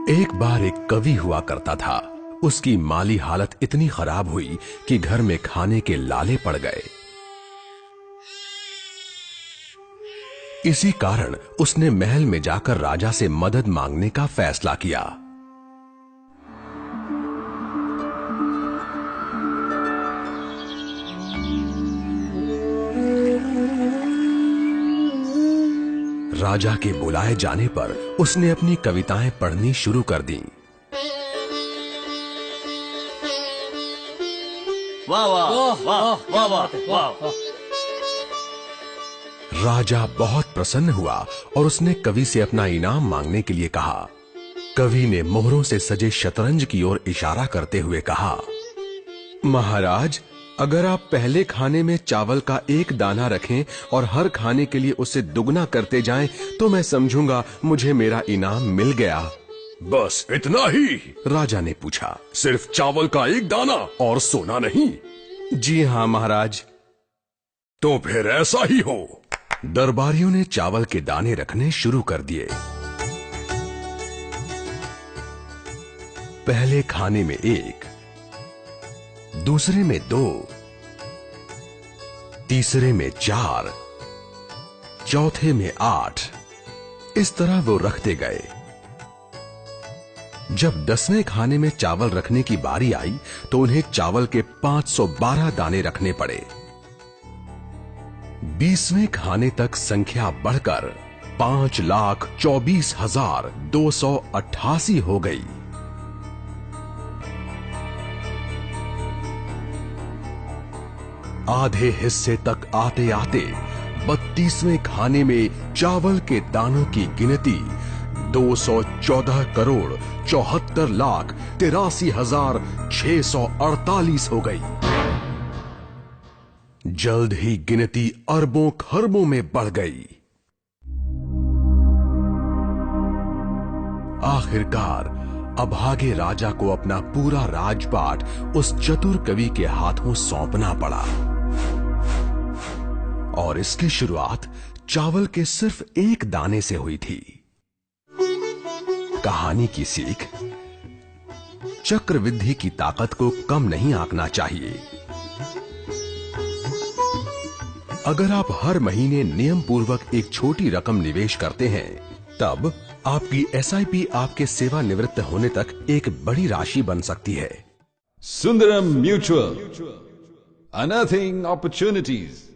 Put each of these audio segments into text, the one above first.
एक बार एक कवि हुआ करता था। उसकी माली हालत इतनी खराब हुई कि घर में खाने के लाले पड़ गए। इसी कारण उसने महल में जाकर राजा से मदद मांगने का फैसला किया। राजा के बुलाए जाने पर उसने अपनी कविताएं पढ़नी शुरू कर दी। वाह वाह वाह वाह वाह वाह। राजा बहुत प्रसन्न हुआ और उसने कवि से अपना इनाम मांगने के लिए कहा। कवि ने मोहरों से सजे शतरंज की ओर इशारा करते हुए कहा, महाराज, अगर आप पहले खाने में चावल का एक दाना रखें और हर खाने के लिए उसे दुगना करते जाएं, तो मैं समझूंगा मुझे मेरा इनाम मिल गया। बस इतना ही? राजा ने पूछा। सिर्फ चावल का एक दाना और सोना नहीं? जी हाँ महाराज। तो फिर ऐसा ही हो। दरबारियों ने चावल के दाने रखने शुरू कर दिए। पहले खाने में 1, दूसरे में 2, तीसरे में 4, चौथे में 8। इस तरह वो रखते गए। जब 10वें खाने में चावल रखने की बारी आई तो उन्हें चावल के 512 दाने रखने पड़े। 20वें खाने तक संख्या बढ़कर 5,24,288 हो गई। आधे हिस्से तक आते आते 32वें खाने में चावल के दानों की गिनती 214,74,83,648 हो गई। जल्द ही गिनती अरबों खरबों में बढ़ गई। आखिरकार अभागे राजा को अपना पूरा राजपाट उस चतुर कवि के हाथों सौंपना पड़ा। और इसकी शुरुआत चावल के सिर्फ एक दाने से हुई थी। कहानी की सीख, चक्रवृद्धि की ताकत को कम नहीं आंकना चाहिए। अगर आप हर महीने नियम पूर्वक एक छोटी रकम निवेश करते हैं, तब आपकी SIP आपके सेवानिवृत्त होने तक एक बड़ी राशि बन सकती है। Sundaram Mutual, unearthing opportunities.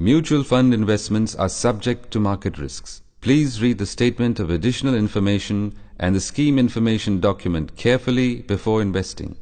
Mutual fund investments are subject to market risks. Please read the statement of additional information and the scheme information document carefully before investing.